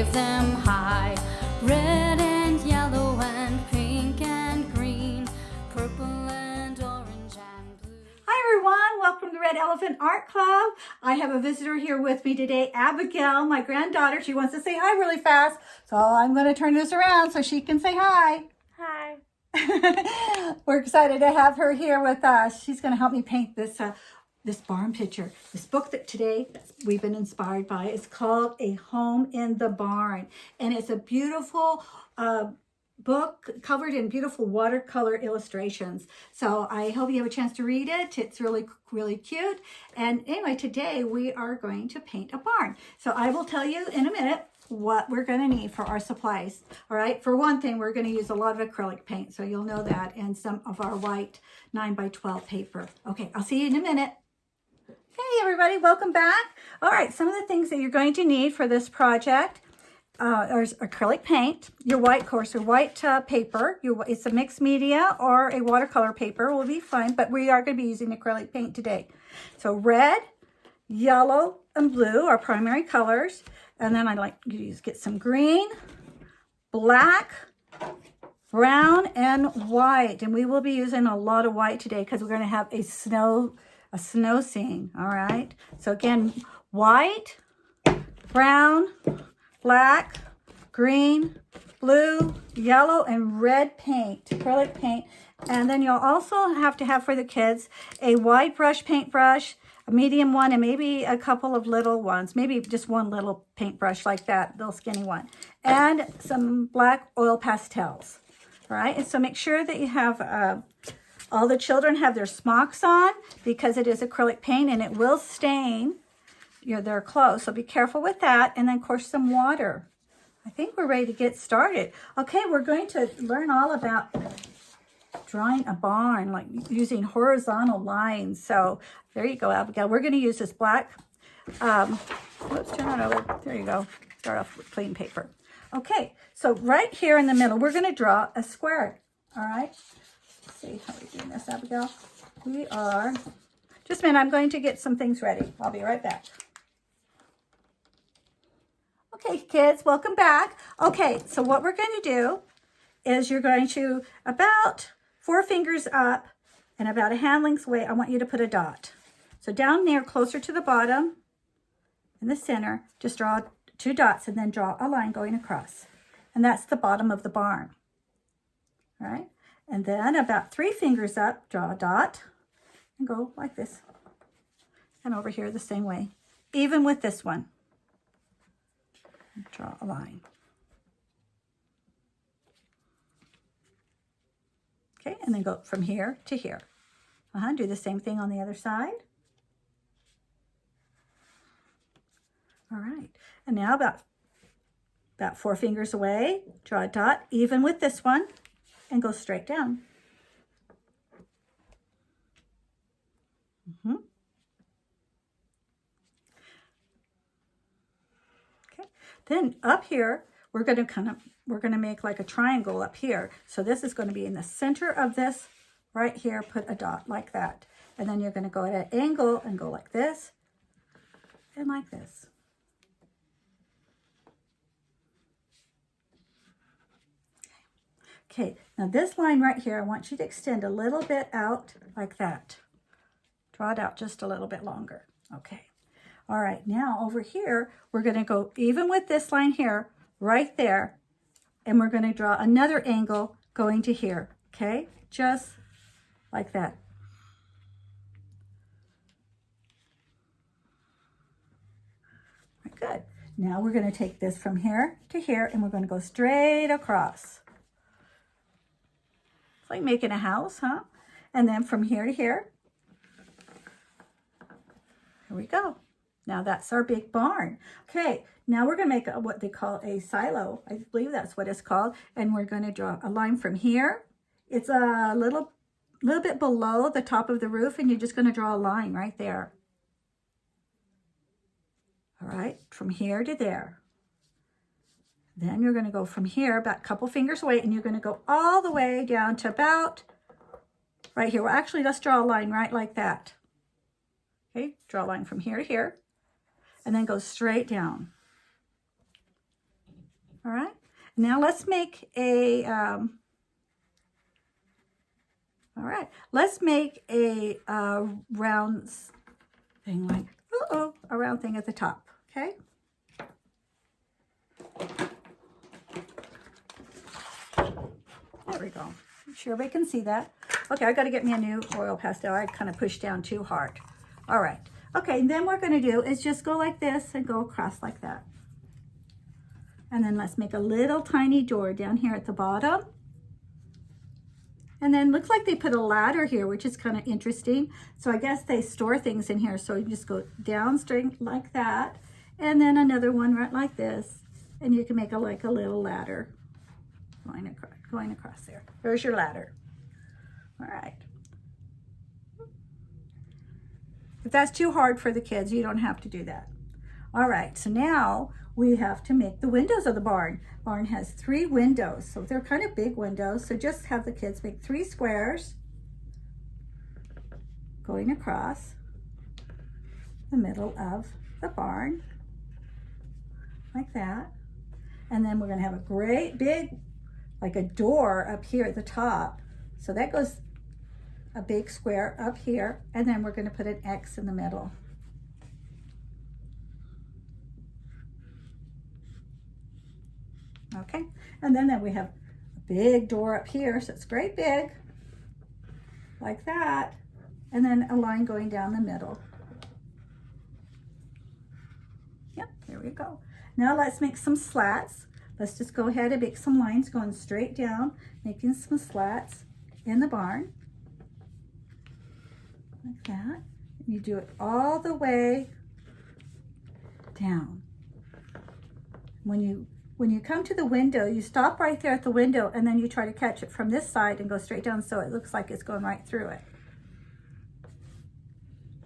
wave them high. Red and yellow and pink and green, purple and orange and blue. Hi everyone, welcome to Red Elephant Art Club. I have a visitor here with me today, Abigail, my granddaughter. She wants to say hi really fast, so I'm going to turn this around so she can say hi. Hi. We're excited to have her here with us. She's going to help me paint this barn picture. This book that today we've been inspired by is called A Home in the Barn. And it's a beautiful book covered in beautiful watercolor illustrations. So I hope you have a chance to read it. It's really, really cute. And anyway, today we are going to paint a barn. So I will tell you in a minute what we're going to need for our supplies. All right, for one thing, we're going to use a lot of acrylic paint, so you'll know that, and some of our white 9x12 paper. Okay, I'll see you in a minute. Hey everybody, welcome back. All right, some of the things that you're going to need for this project are acrylic paint, your white course, your white paper. It's a mixed media or a watercolor paper will be fine, but we are going to be using acrylic paint today. So red, yellow, and blue are primary colors. And then I like to get some green, black, brown, and white. And we will be using a lot of white today because we're going to have a snow scene. All right. So again, white, brown, black, green, blue, yellow, and red paint, acrylic paint. And then you'll also have to have for the kids a wide brush paintbrush, a medium one, and maybe a couple of little ones, maybe just one little paintbrush like that, little skinny one, and some black oil pastels. All right, and so make sure that you have all the children have their smocks on because it is acrylic paint and it will stain their clothes, so be careful with that. And then of course some water. I think we're ready to get started. Okay, we're going to learn all about drawing a barn, like using horizontal lines. So there you go, Abigail. We're going to use this black, let's turn it over. There you go. Start off with clean paper. Okay, so right here in the middle, we're going to draw a square. All right. Let's see how we're doing this, Abigail. We are, just a minute, I'm going to get some things ready. I'll be right back. Okay, kids, welcome back. Okay, so what we're going to do is you're going to, about 4 fingers up and about a hand length away, I want you to put a dot. So down there, closer to the bottom, in the center, just draw 2 dots and then draw a line going across. And that's the bottom of the barn. All right? And then about 3 fingers up, draw a dot and go like this. And over here the same way. Even with this one. Draw a line. Okay, and then go from here to here. Do the same thing on the other side. All right, and now about 4 fingers away, draw a dot, even with this one, and go straight down. Okay, then up here, we're going to make like a triangle up here. So this is going to be in the center of this right here, put a dot like that. And then you're going to go at an angle and go like this and like this. Okay, now this line right here, I want you to extend a little bit out like that. Draw it out just a little bit longer. Okay. All right, now over here, we're going to go even with this line here, right there, and we're going to draw another angle going to here, okay? Just like that. Right, good. Now we're going to take this from here to here, and we're going to go straight across. It's like making a house, huh? And then from here to here. Here we go. Now that's our big barn. Okay, now we're going to make what they call a silo. I believe that's what it's called. And we're going to draw a line from here. It's a little bit below the top of the roof, and you're just going to draw a line right there. All right, from here to there. Then you're going to go from here about a couple fingers away, and you're going to go all the way down to about right here. Well, actually, let's draw a line right like that. Okay, draw a line from here to here, and then go straight down. All right. Now let's make a, all right, let's make a round thing like, a round thing at the top, okay? There we go. I'm sure we can see that. Okay, I got to get me a new oil pastel. I kind of pushed down too hard. All right. Okay, then what we're going to do is just go like this and go across like that. And then let's make a little tiny door down here at the bottom. And then looks like they put a ladder here, which is kind of interesting. So I guess they store things in here. So you just go down straight like that. And then another one right like this. And you can make like a little ladder going across there. There's your ladder. All right. If that's too hard for the kids, you don't have to do that. All right, so now we have to make the windows of the barn. Barn has 3 windows, so they're kind of big windows. So just have the kids make 3 squares going across the middle of the barn, like that. And then we're gonna have a great big, like a door up here at the top. So that goes a big square up here, and then we're gonna put an X in the middle. Okay, and then we have a big door up here, so it's great big, like that, and then a line going down the middle. Yep, there we go. Now let's make some slats. Let's just go ahead and make some lines going straight down, making some slats in the barn, like that. And you do it all the way down. When you come to the window, you stop right there at the window, and then you try to catch it from this side and go straight down so it looks like it's going right through it.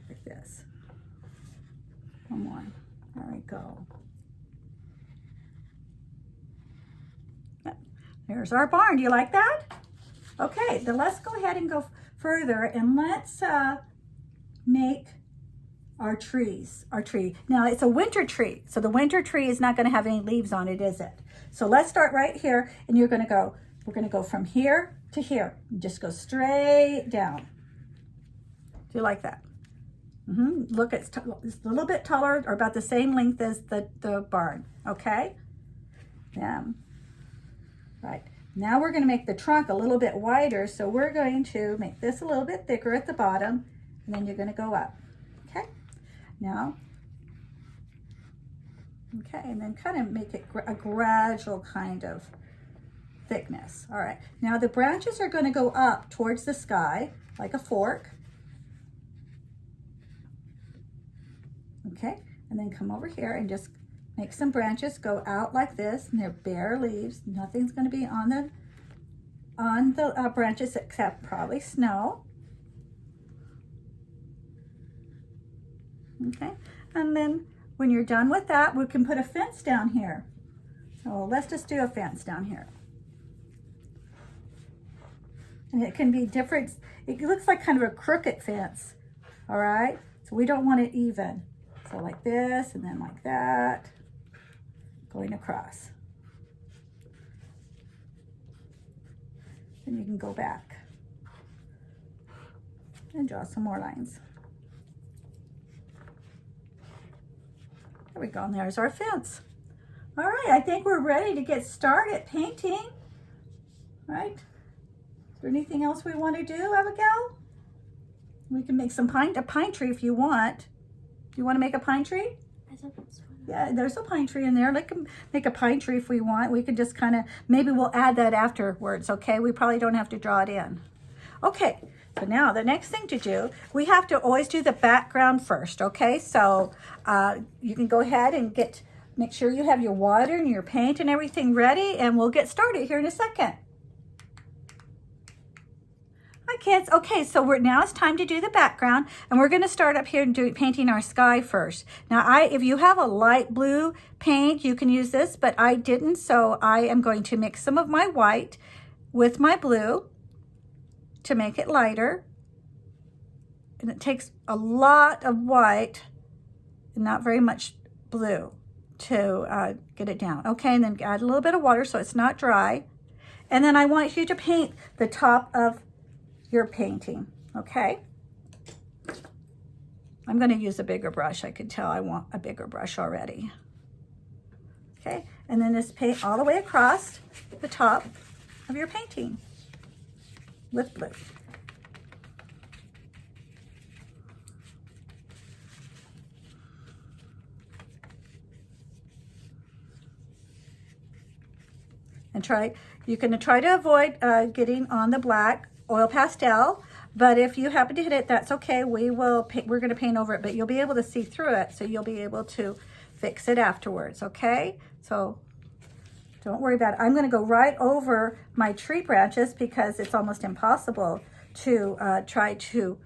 Like this. One more. There we go. There's our barn. Do you like that? Okay, then let's go ahead and go further, and let's make our trees, our tree. Now it's a winter tree, so the winter tree is not going to have any leaves on it, is it? So let's start right here, and we're going to go from here to here. Just go straight down. Do you like that? Look, it's a little bit taller, or about the same length as the barn, okay? Yeah. Right. Now we're going to make the trunk a little bit wider, so we're going to make this a little bit thicker at the bottom, and then you're going to go up. Okay? Now, okay, and then kind of make it a gradual kind of thickness. All right. Now the branches are going to go up towards the sky like a fork. Okay, and then come over here and just make some branches go out like this, and they're bare leaves. Nothing's going to be on the branches except probably snow. Okay, and then when you're done with that, we can put a fence down here. So let's just do a fence down here. And it can be different. It looks like kind of a crooked fence. All right, so we don't want it even. So like this, and then like that, going across. Then you can go back and draw some more lines. There we go, and there's our fence. All right, I think we're ready to get started painting. Right? Is there anything else we want to do, Abigail? We can make some a pine tree if you want. Do you want to make a pine tree? Yeah, there's a pine tree in there. We can make a pine tree if we want. We could just kind of, maybe we'll add that afterwards, okay? We probably don't have to draw it in. Okay, so now the next thing to do, we have to always do the background first, okay? So you can go ahead and make sure you have your water and your paint and everything ready, and we'll get started here in a second. Hi kids. Okay, so now it's time to do the background, and we're going to start up here and painting our sky first. Now if you have a light blue paint, you can use this, but I didn't, so I am going to mix some of my white with my blue to make it lighter. And it takes a lot of white and not very much blue. to get it down. Okay, and then add a little bit of water so it's not dry. And then I want you to paint the top of your painting, okay? I'm gonna use a bigger brush. I could tell I want a bigger brush already. Okay, and then just paint all the way across the top of your painting with blue. And you can try to avoid getting on the black oil pastel, but if you happen to hit it, that's okay. We're going to paint over it, but you'll be able to see through it, so you'll be able to fix it afterwards, okay? So don't worry about it. I'm going to go right over my tree branches because it's almost impossible to try to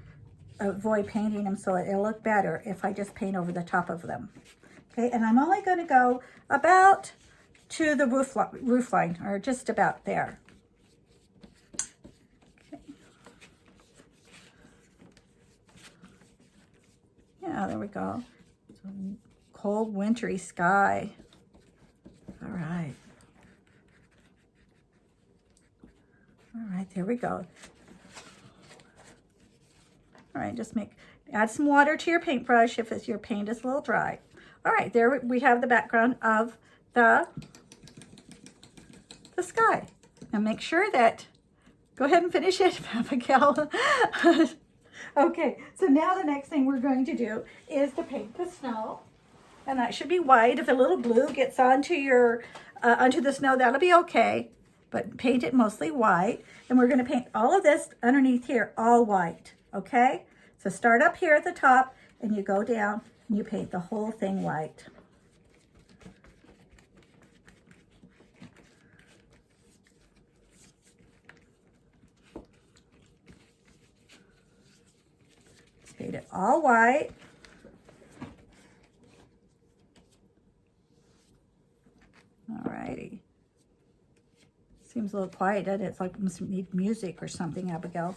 avoid painting them, so it'll look better if I just paint over the top of them. Okay, and I'm only going to go about to the roof line, or just about there. Okay. Yeah, there we go. Cold, wintry sky. All right. All right, there we go. All right, just add some water to your paintbrush if your paint is a little dry. All right, there we have the background of the sky. Now make sure that, go ahead and finish it, Abigail. Okay, so now the next thing we're going to do is to paint the snow. And that should be white. If a little blue gets onto the snow, that'll be okay. But paint it mostly white. And we're going to paint all of this underneath here all white, okay? So start up here at the top and you go down and you paint the whole thing white. Paint it all white. Alrighty. Seems a little quiet, doesn't it? It's like it must need music or something, Abigail.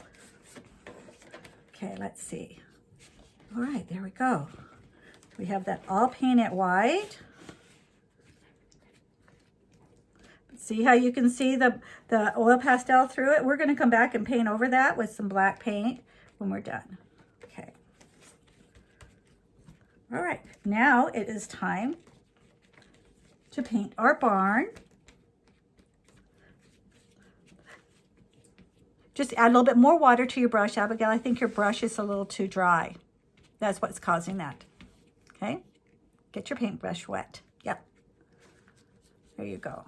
Okay, let's see. All right, there we go. We have that all painted white. See how you can see the oil pastel through it? We're going to come back and paint over that with some black paint when we're done. Okay. All right, now it is time to paint our barn. Just add a little bit more water to your brush, Abigail. I think your brush is a little too dry. That's what's causing that. Okay? Get your paintbrush wet. Yep. There you go.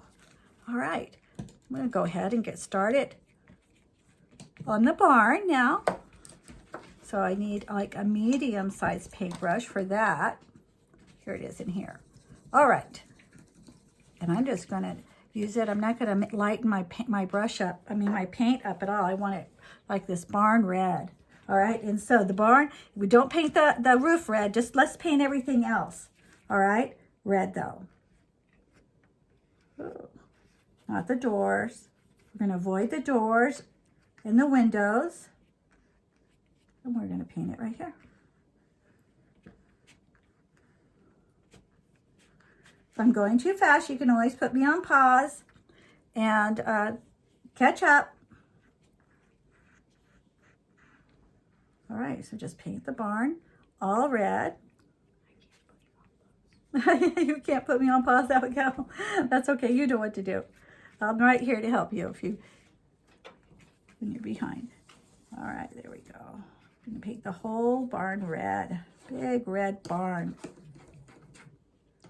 All right. I'm going to go ahead and get started on the barn now. So I need like a medium-sized paintbrush for that. Here it is in here. All right. And I'm just going to use it. I'm not going to lighten my brush up. I mean, my paint up at all. I want it like this barn red. All right. And so the barn, we don't paint the roof red. Just let's paint everything else. All right. Red though. Ooh. Not the doors. We're going to avoid the doors and the windows. And we're going to paint it right here. If I'm going too fast, you can always put me on pause and catch up. All right, so just paint the barn all red. You can't put me on pause, Abigail. That's okay, you know what to do. I'm right here to help you when you're behind. All right, there we go. I'm gonna paint the whole barn red. Big red barn.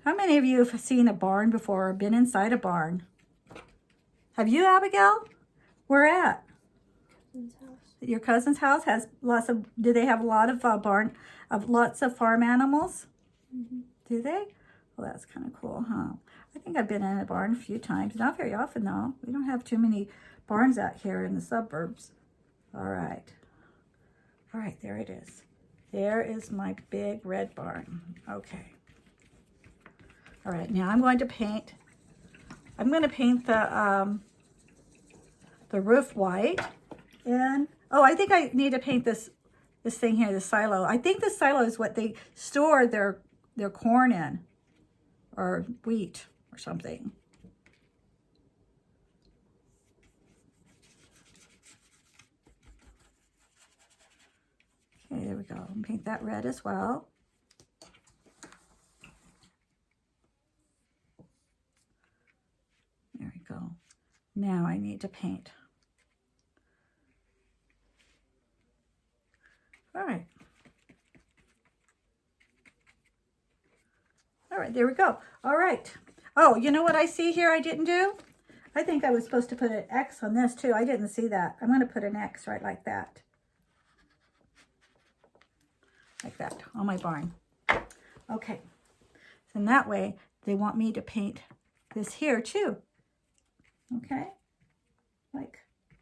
How many of you have seen a barn before or been inside a barn? Have you, Abigail? Where at? Cousin's house. Your cousin's house has lots of, do they have a lot of lots of farm animals? Mm-hmm. Do they? Well, that's kind of cool, huh? I think I've been in a barn a few times. Not very often, though. We don't have too many barns out here in the suburbs. All right. All right, there it is. There is my big red barn. Okay. All right, now I'm going to paint the roof white. And, oh, I think I need to paint this thing here, the silo. I think the silo is what they store their corn in. or wheat or something. Okay, there we go. Paint that red as well. There we go. Now I need to paint. All right. All right, there we go. All right. Oh, you know what I see here I didn't do? I think I was supposed to put an X on this too. I didn't see that. I'm going to put an X right like that. Like that on my barn. Okay. So in that way, they want me to paint this here too. Okay. Like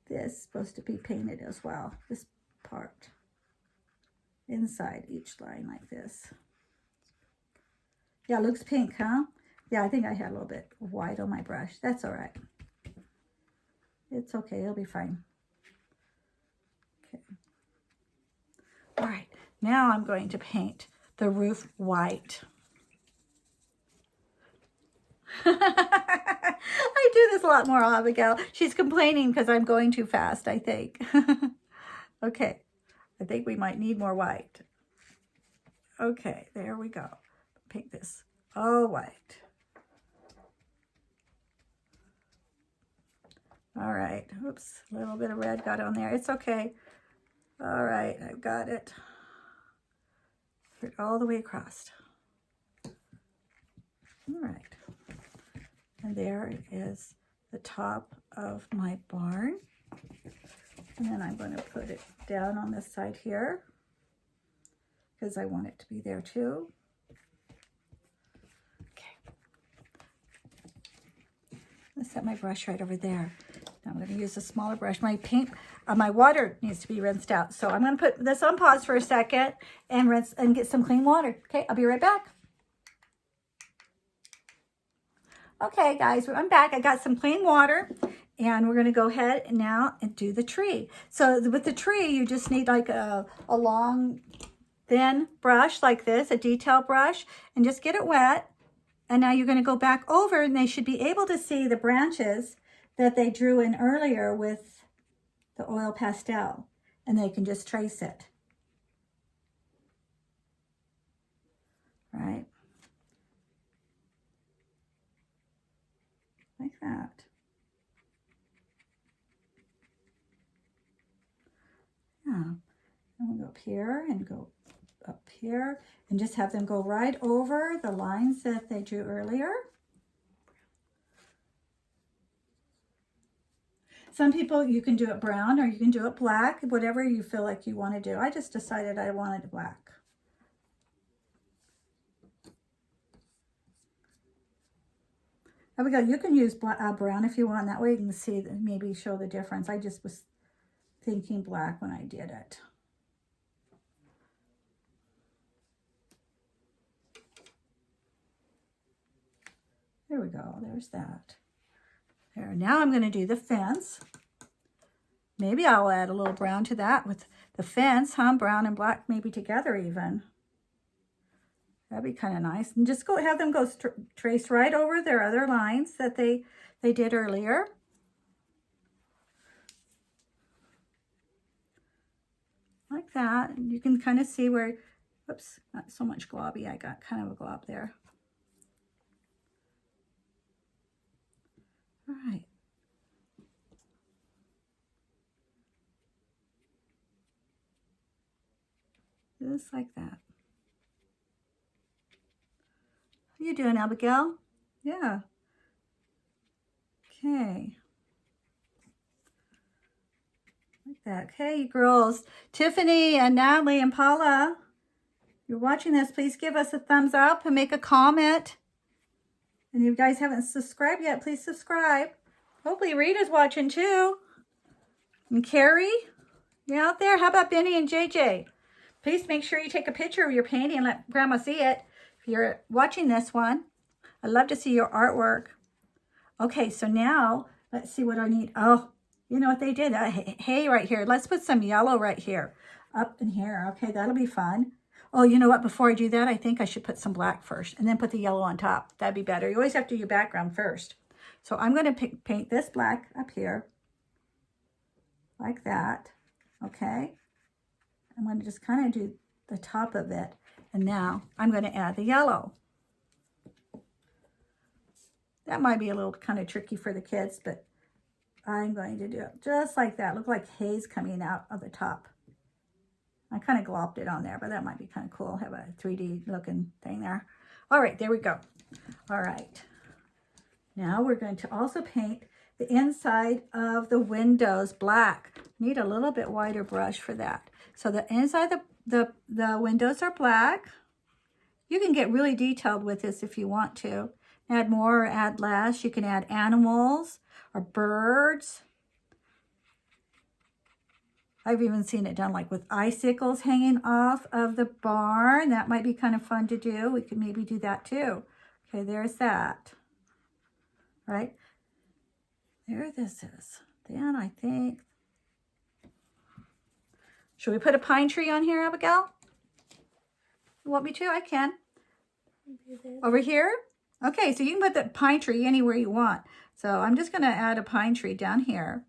this is supposed to be painted as well. This part. Inside each line like this. Yeah, it looks pink, huh? Yeah, I think I had a little bit of white on my brush. That's all right. It's okay. It'll be fine. Okay. All right. Now I'm going to paint the roof white. I do this a lot more, Abigail. She's complaining because I'm going too fast, I think. Okay. I think we might need more white. Okay, there we go. Paint this all white. All right. Oops, a little bit of red got on there. It's okay. All right, I've got it. Put it all the way across. All right. And there is the top of my barn. And then I'm going to put it down on this side here because I want it to be there too. Okay. Let's set my brush right over there. Now I'm going to use a smaller brush. My paint, my water needs to be rinsed out. So I'm going to put this on pause for a second and rinse and get some clean water. Okay, I'll be right back. Okay, guys, I'm back. I got some clean water, and we're going to go ahead now and do the tree. So with the tree, you just need like a long, thin brush like this, a detail brush, and just get it wet. And now you're going to go back over, and they should be able to see the branches that they drew in earlier with the oil pastel, and they can just trace it. Right? Like that. Yeah. And we'll go up here and go up here and just have them go right over the lines that they drew earlier. Some people, you can do it brown or you can do it black, whatever you feel like you want to do. I just decided I wanted black. There we go. You can use brown if you want. That way you can see, maybe show the difference. I just was thinking black when I did it. There we go. There's that. There. Now I'm going to do the fence. Maybe I'll add a little brown to that with the fence, huh? Brown and black maybe together even. That'd be kind of nice. And just go have them go trace right over their other lines that they did earlier. Like that. And you can kind of see where, whoops, not so much globby. I got kind of a glob there. All right. Just like that. How you doing, Abigail? Yeah. Okay. Like that. Okay, girls. Tiffany and Natalie and Paula, you're watching this. Please give us a thumbs up and make a comment. And if you guys haven't subscribed yet, please subscribe. Hopefully Rita's watching too. And Carrie, you out there? How about Benny and JJ? Please make sure you take a picture of your painting and let Grandma see it. If you're watching this one, I'd love to see your artwork. Okay, so now let's see what I need. Oh, you know what they did? Hay right here. Let's put some yellow right here. Up in here. Okay, that'll be fun. Oh, you know what? Before I do that, I think I should put some black first and then put the yellow on top. That'd be better. You always have to do your background first. So I'm going to paint this black up here like that. Okay. I'm going to just kind of do the top of it. And now I'm going to add the yellow. That might be a little kind of tricky for the kids, but I'm going to do it just like that. Look like haze coming out of the top. I kind of glopped it on there, but that might be kind of cool. Have a 3D looking thing there. All right, there we go. All right. Now we're going to also paint the inside of the windows black. Need a little bit wider brush for that. So the inside the windows are black. You can get really detailed with this if you want to. Add more or add less. You can add animals or birds. I've even seen it done like with icicles hanging off of the barn. That might be kind of fun to do. We could maybe do that too. Okay, there's that. Right? There this is. Then I think, should we put a pine tree on here, Abigail? You want me to? I can. Over here? Okay, so you can put the pine tree anywhere you want. So I'm just going to add a pine tree down here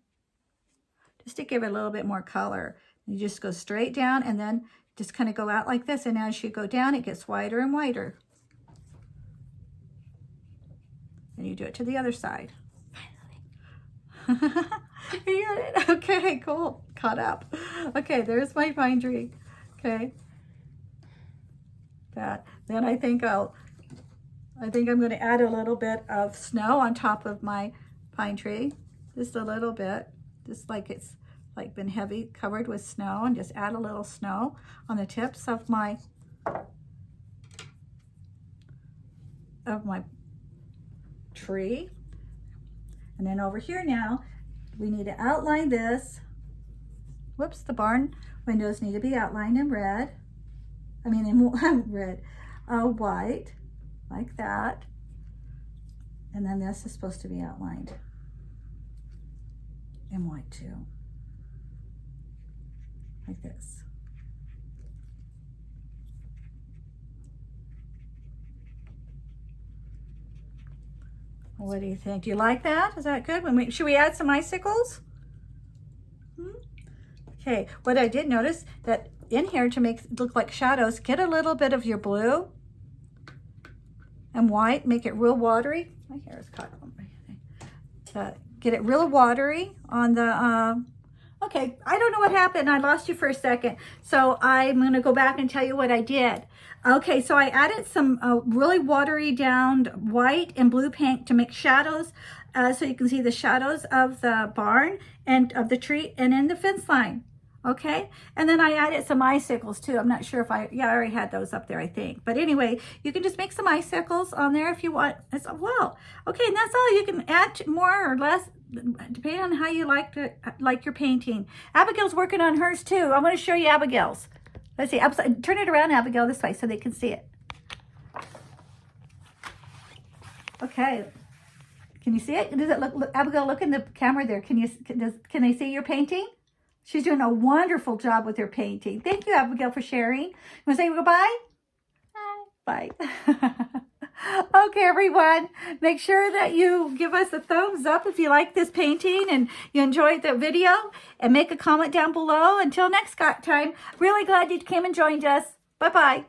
just to give it a little bit more color. You just go straight down and then just kind of go out like this. And as you go down, it gets wider and wider. And you do it to the other side. You got it? Okay, cool. Caught up. Okay, there's my pine tree. Okay. That. Then I think I'm going to add a little bit of snow on top of my pine tree. Just a little bit. Just like it's like been heavy covered with snow, and just add a little snow on the tips of my tree. And then over here now, we need to outline this. Whoops, the barn windows need to be outlined in red. I mean in red, white, like that. And then this is supposed to be outlined in white too, like this. What do you think? Do you like that? Is that good? Should we add some icicles? Okay, what I did notice that in here, to make it look like shadows, get a little bit of your blue and white, make it real watery. My hair is caught on my thing. Get it real watery on the, okay, I don't know what happened. I lost you for a second. So I'm gonna go back and tell you what I did. Okay, so I added some really watery down white and blue paint to make shadows, so you can see the shadows of the barn and of the tree and in the fence line. Okay, and then I added some icicles too. I'm not sure if I already had those up there, I think. But anyway, you can just make some icicles on there if you want as well. Okay, and that's all. You can add more or less depending on how you like your painting. Abigail's working on hers too. I'm going to show you Abigail's. Let's see. Turn it around, Abigail, this way so they can see it. Okay. Can you see it? Does it look Abigail, look in the camera there. Can they see your painting? She's doing a wonderful job with her painting. Thank you, Abigail, for sharing. You want to say goodbye? Bye. Bye. Okay, everyone. Make sure that you give us a thumbs up if you like this painting and you enjoyed the video. And make a comment down below. Until next time, really glad you came and joined us. Bye-bye.